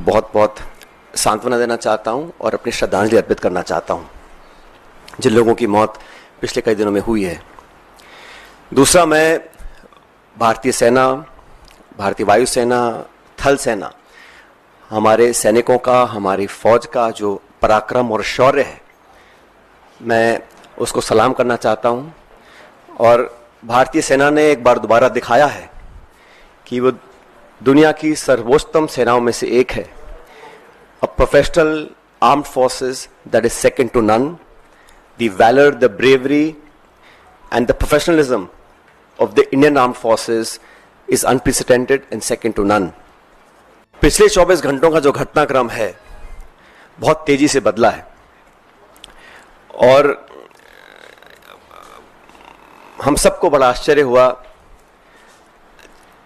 बहुत बहुत सांत्वना देना चाहता हूं और अपनी श्रद्धांजलि अर्पित करना चाहता हूं जिन लोगों की मौत पिछले कई दिनों में हुई है। दूसरा, मैं भारतीय सेना, भारतीय वायुसेना, थल सेना, हमारे सैनिकों का, हमारी फौज का जो पराक्रम और शौर्य है, मैं उसको सलाम करना चाहता हूं। और भारतीय सेना ने एक बार दोबारा दिखाया है कि वो दुनिया की सर्वोत्तम सेनाओं में से एक है। A professional armed forces that is second to none. The valour, the bravery and the professionalism of the Indian armed forces is unprecedented and second to none. पिछले 24 घंटों का जो घटनाक्रम है बहुत तेजी से बदला है और हम सबको बड़ा आश्चर्य हुआ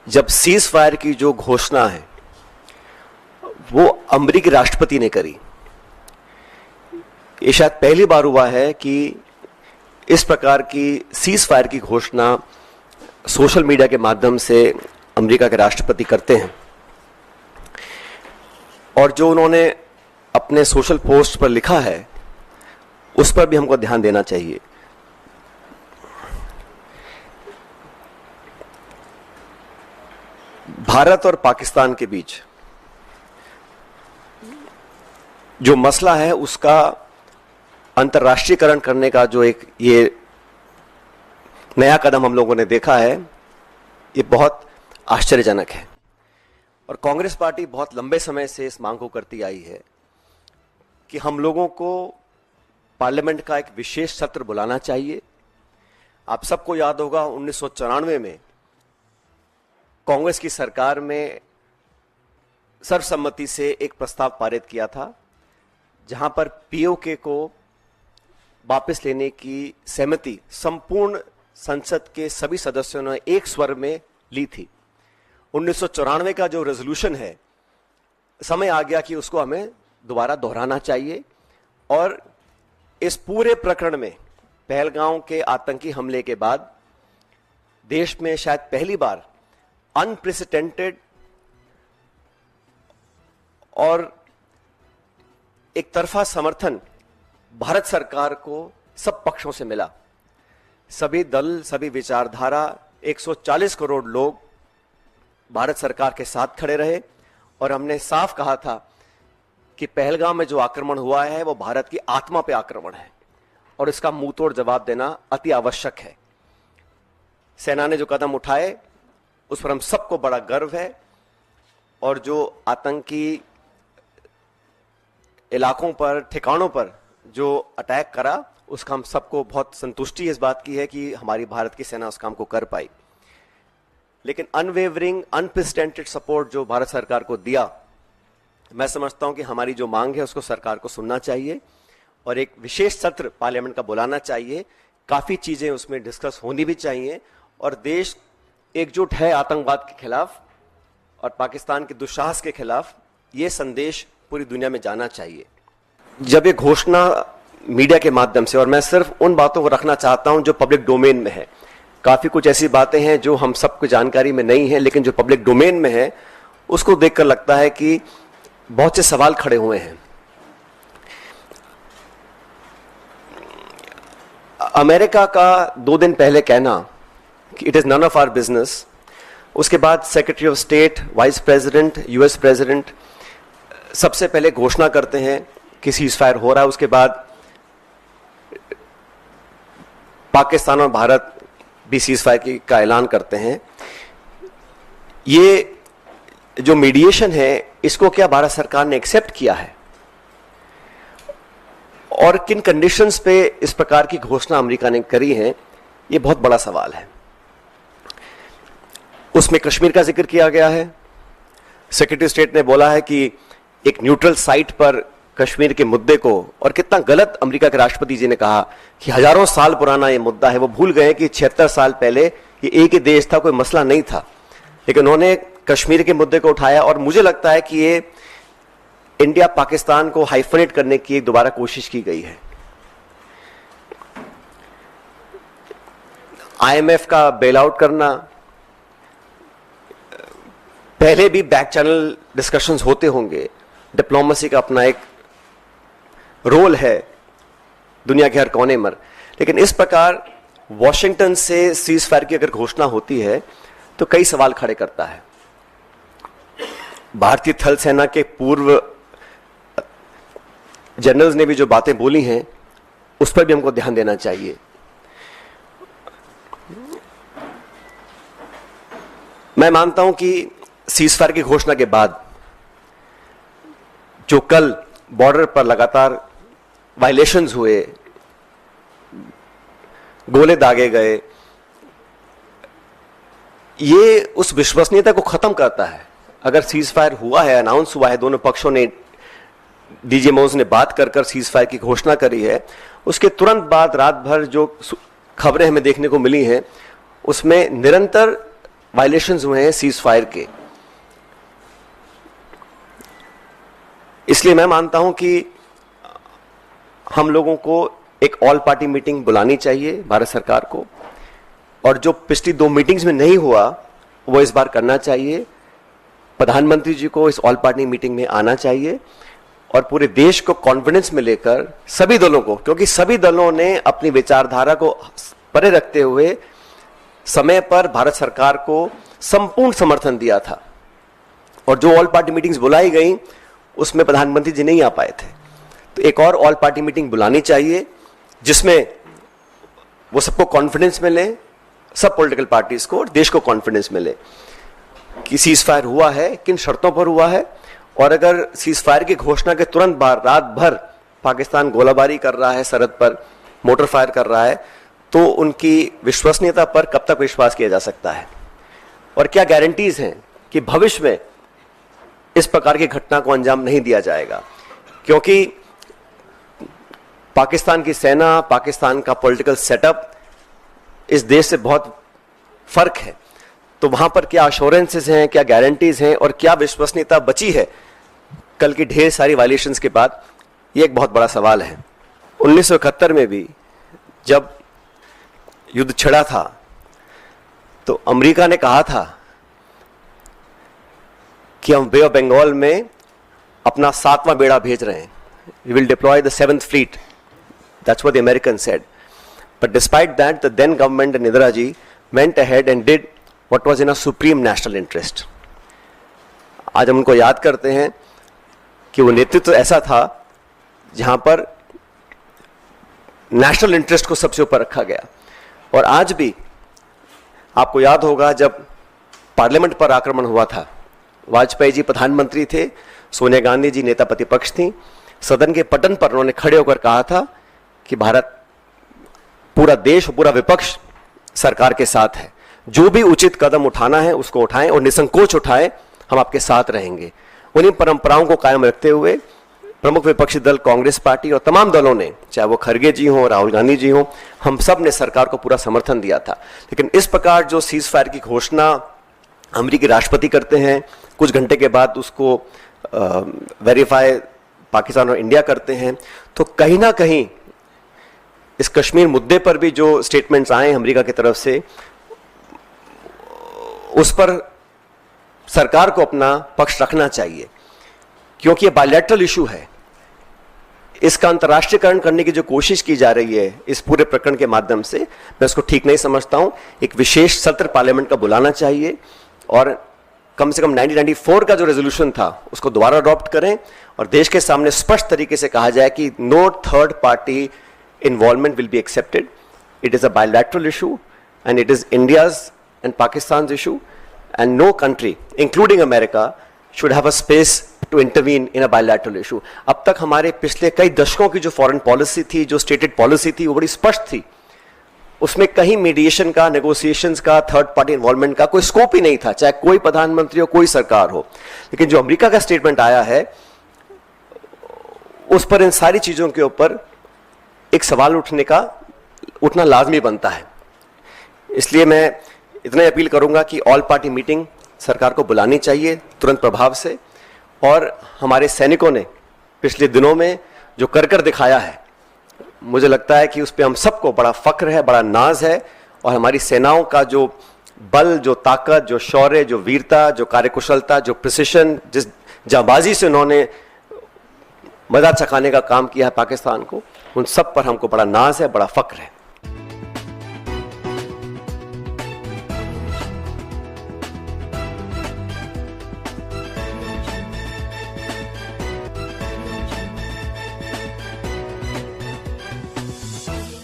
जब सीज फायर की जो घोषणा है वो अमेरिकी राष्ट्रपति ने करी। ये शायद पहली बार हुआ है कि इस प्रकार की सीज फायर की घोषणा सोशल मीडिया के माध्यम से अमेरिका के राष्ट्रपति करते हैं। और जो उन्होंने अपने सोशल पोस्ट पर लिखा है उस पर भी हमको ध्यान देना चाहिए। भारत और पाकिस्तान के बीच जो मसला है उसका अंतर्राष्ट्रीयकरण करने का जो एक ये नया कदम हम लोगों ने देखा है, ये बहुत आश्चर्यजनक है। और कांग्रेस पार्टी बहुत लंबे समय से इस मांग को करती आई है कि हम लोगों को पार्लियामेंट का एक विशेष सत्र बुलाना चाहिए। आप सबको याद होगा 1994 में कांग्रेस की सरकार में सर्वसम्मति से एक प्रस्ताव पारित किया था जहां पर पीओके को वापस लेने की सहमति संपूर्ण संसद के सभी सदस्यों ने एक स्वर में ली थी। 1994 का जो रेजोल्यूशन है, समय आ गया कि उसको हमें दोबारा दोहराना चाहिए। और इस पूरे प्रकरण में पहलगांव के आतंकी हमले के बाद देश में शायद पहली बार अनप्रेसिडेंटेड और एक तरफा समर्थन भारत सरकार को सब पक्षों से मिला। सभी दल, सभी विचारधारा, 140 करोड़ लोग भारत सरकार के साथ खड़े रहे और हमने साफ कहा था कि पहलगाम में जो आक्रमण हुआ है वो भारत की आत्मा पे आक्रमण है और इसका मुंहतोड़ जवाब देना अति आवश्यक है। सेना ने जो कदम उठाए उस पर हम सबको बड़ा गर्व है और जो आतंकी इलाकों पर, ठिकानों पर जो अटैक करा उसका हम सबको बहुत संतुष्टि इस बात की है कि हमारी भारत की सेना उस काम को कर पाई। लेकिन अनवेवरिंग, अनप्रेसिडेंटेड सपोर्ट जो भारत सरकार को दिया, मैं समझता हूं कि हमारी जो मांग है उसको सरकार को सुनना चाहिए और एक विशेष सत्र पार्लियामेंट का बुलाना चाहिए। काफी चीजें उसमें डिस्कस होनी भी चाहिए और देश एकजुट है आतंकवाद के खिलाफ और पाकिस्तान के दुस्साहस के खिलाफ। यह संदेश पूरी दुनिया में जाना चाहिए। जब ये घोषणा मीडिया के माध्यम से, और मैं सिर्फ उन बातों को रखना चाहता हूं जो पब्लिक डोमेन में है, काफी कुछ ऐसी बातें हैं जो हम सबको जानकारी में नहीं है लेकिन जो पब्लिक डोमेन में है उसको देखकर लगता है कि बहुत से सवाल खड़े हुए हैं। अमेरिका का 2 दिन पहले कहना कि it is none of our business, उसके बाद secretary of state, vice president, US president सबसे पहले घोषणा करते हैं कि सीज फायर हो रहा है, उसके बाद पाकिस्तान और भारत भी सीज फायर का ऐलान करते हैं। ये जो मीडिएशन है इसको क्या भारत सरकार ने एक्सेप्ट किया है और किन कंडीशंस पे इस प्रकार की घोषणा अमेरिका ने करी है, ये बहुत बड़ा सवाल है। उसमें कश्मीर का जिक्र किया गया है। सेक्रेटरी स्टेट ने बोला है कि एक न्यूट्रल साइट पर कश्मीर के मुद्दे को, और कितना गलत अमेरिका के राष्ट्रपति जी ने कहा कि हजारों साल पुराना ये मुद्दा है। वो भूल गए कि 76 साल पहले ये एक ही देश था, कोई मसला नहीं था, लेकिन उन्होंने कश्मीर के मुद्दे को उठाया और मुझे लगता है कि ये इंडिया पाकिस्तान को हाइफनेट करने की एक दोबारा कोशिश की गई है। आईएमएफ का बेल आउट करना, पहले भी बैक चैनल डिस्कशंस होते होंगे डिप्लोमेसी का अपना एक रोल है दुनिया के हर कोने में, लेकिन इस प्रकार वॉशिंगटन से सीज फायर की अगर घोषणा होती है तो कई सवाल खड़े करता है। भारतीय थल सेना के पूर्व जनरल्स ने भी जो बातें बोली हैं उस पर भी हमको ध्यान देना चाहिए। मैं मानता हूं कि सीज फायर की घोषणा के बाद जो कल बॉर्डर पर लगातार वायलेशंस हुए, गोले दागे गए, ये उस विश्वसनीयता को खत्म करता है। अगर सीज फायर हुआ है, अनाउंस हुआ है, दोनों पक्षों ने, डीजीएमओज ने बात कर कर सीज फायर की घोषणा करी है, उसके तुरंत बाद रात भर जो खबरें हमें देखने को मिली हैं उसमें निरंतर वायलेशंस हुए हैं सीज फायर के। इसलिए मैं मानता हूं कि हम लोगों को एक ऑल पार्टी मीटिंग बुलानी चाहिए भारत सरकार को, और जो पिछली 2 मीटिंग्स में नहीं हुआ वो इस बार करना चाहिए। प्रधानमंत्री जी को इस ऑल पार्टी मीटिंग में आना चाहिए और पूरे देश को कॉन्फिडेंस में लेकर सभी दलों को, क्योंकि सभी दलों ने अपनी विचारधारा को परे रखते हुए समय पर भारत सरकार को संपूर्ण समर्थन दिया था, और जो ऑल पार्टी मीटिंग्स बुलाई गई उसमें प्रधानमंत्री जी नहीं आ पाए थे। तो एक और ऑल पार्टी मीटिंग बुलानी चाहिए जिसमें वो सबको कॉन्फिडेंस मिले, सब पॉलिटिकल पार्टीज को और देश को कॉन्फिडेंस मिले कि सीज फायर हुआ है, किन शर्तों पर हुआ है, और अगर सीज फायर की घोषणा के तुरंत बाद रात भर पाकिस्तान गोलाबारी कर रहा है, सरहद पर मोटर फायर कर रहा है, तो उनकी विश्वसनीयता पर कब तक विश्वास किया जा सकता है, और क्या गारंटीज हैं कि भविष्य में इस प्रकार की घटना को अंजाम नहीं दिया जाएगा। क्योंकि पाकिस्तान की सेना, पाकिस्तान का पॉलिटिकल सेटअप इस देश से बहुत फर्क है, तो वहां पर क्या अश्योरेंसेस हैं, क्या गारंटीज हैं और क्या विश्वसनीयता बची है कल की ढेर सारी वायलेशंस के बाद, ये एक बहुत बड़ा सवाल है। 1971 में भी जब युद्ध छिड़ा था तो अमेरिका ने कहा था कि हम बे ऑफ बंगाल में अपना 7वां बेड़ा भेज रहे हैं, we will deploy the 7th fleet, that's what the Americans said. But despite that, the then government and Indira ji went ahead and did what was in a supreme national interest. आज हम उनको याद करते हैं कि वो नेतृत्व ऐसा था जहां पर नेशनल इंटरेस्ट को सबसे ऊपर रखा गया। और आज भी आपको याद होगा जब पार्लियामेंट पर आक्रमण हुआ था, वाजपेयी जी प्रधानमंत्री थे, सोनिया गांधी जी नेता प्रतिपक्ष थी, सदन के पटन पर उन्होंने खड़े होकर कहा था कि भारत, पूरा देश, पूरा विपक्ष सरकार के साथ है, जो भी उचित कदम उठाना है उसको उठाएं और निसंकोच उठाएं, हम आपके साथ रहेंगे। उन्हीं परंपराओं को कायम रखते हुए प्रमुख विपक्षी दल कांग्रेस पार्टी और तमाम दलों ने, चाहे वो खरगे जी हों, राहुल गांधी जी हों, हम सब ने सरकार को पूरा समर्थन दिया था। लेकिन इस प्रकार जो सीज फायर की घोषणा अमेरिकी राष्ट्रपति करते हैं, कुछ घंटे के बाद उसको वेरीफाई पाकिस्तान और इंडिया करते हैं, तो कहीं ना कहीं इस कश्मीर मुद्दे पर भी जो स्टेटमेंट्स आए अमेरिका की तरफ से, उस पर सरकार को अपना पक्ष रखना चाहिए, क्योंकि ये बायलैटरल इशू है। इसका अंतर्राष्ट्रीयकरण करने की जो कोशिश की जा रही है इस पूरे प्रकरण के माध्यम से, मैं उसको ठीक नहीं समझता हूं। एक विशेष सत्र पार्लियामेंट का बुलाना चाहिए और कम से कम 1994 का जो रेजोल्यूशन था उसको दोबारा अडॉप्ट करें और देश के सामने स्पष्ट तरीके से कहा जाए कि no third party involvement will be accepted, it is a bilateral issue and it is India's and Pakistan issue, and no country including America should have a space to intervene in a bilateral issue. अब तक हमारे पिछले कई दशकों की जो foreign policy थी, जो स्टेटेड पॉलिसी थी, वो बड़ी स्पष्ट थी। उसमें कहीं मीडिएशन का, नेगोशिएशंस का, थर्ड पार्टी इन्वॉल्वमेंट का कोई स्कोप ही नहीं था, चाहे कोई प्रधानमंत्री हो, कोई सरकार हो। लेकिन जो अमेरिका का स्टेटमेंट आया है उस पर इन सारी चीजों के ऊपर एक सवाल उठना लाजमी बनता है। इसलिए मैं इतना अपील करूंगा कि ऑल पार्टी मीटिंग सरकार को बुलानी चाहिए तुरंत प्रभाव से, और हमारे सैनिकों ने पिछले दिनों में जो कर दिखाया है, मुझे लगता है कि उस पर हम सबको बड़ा फख्र है, बड़ा नाज है, और हमारी सेनाओं का जो बल, जो ताकत, जो शौर्य, जो वीरता, जो कार्यकुशलता, जो प्रिसिशन, जिस जाबाजी से उन्होंने मजा चखाने का काम किया है पाकिस्तान को, उन सब पर हमको बड़ा नाज है, बड़ा फक्र है।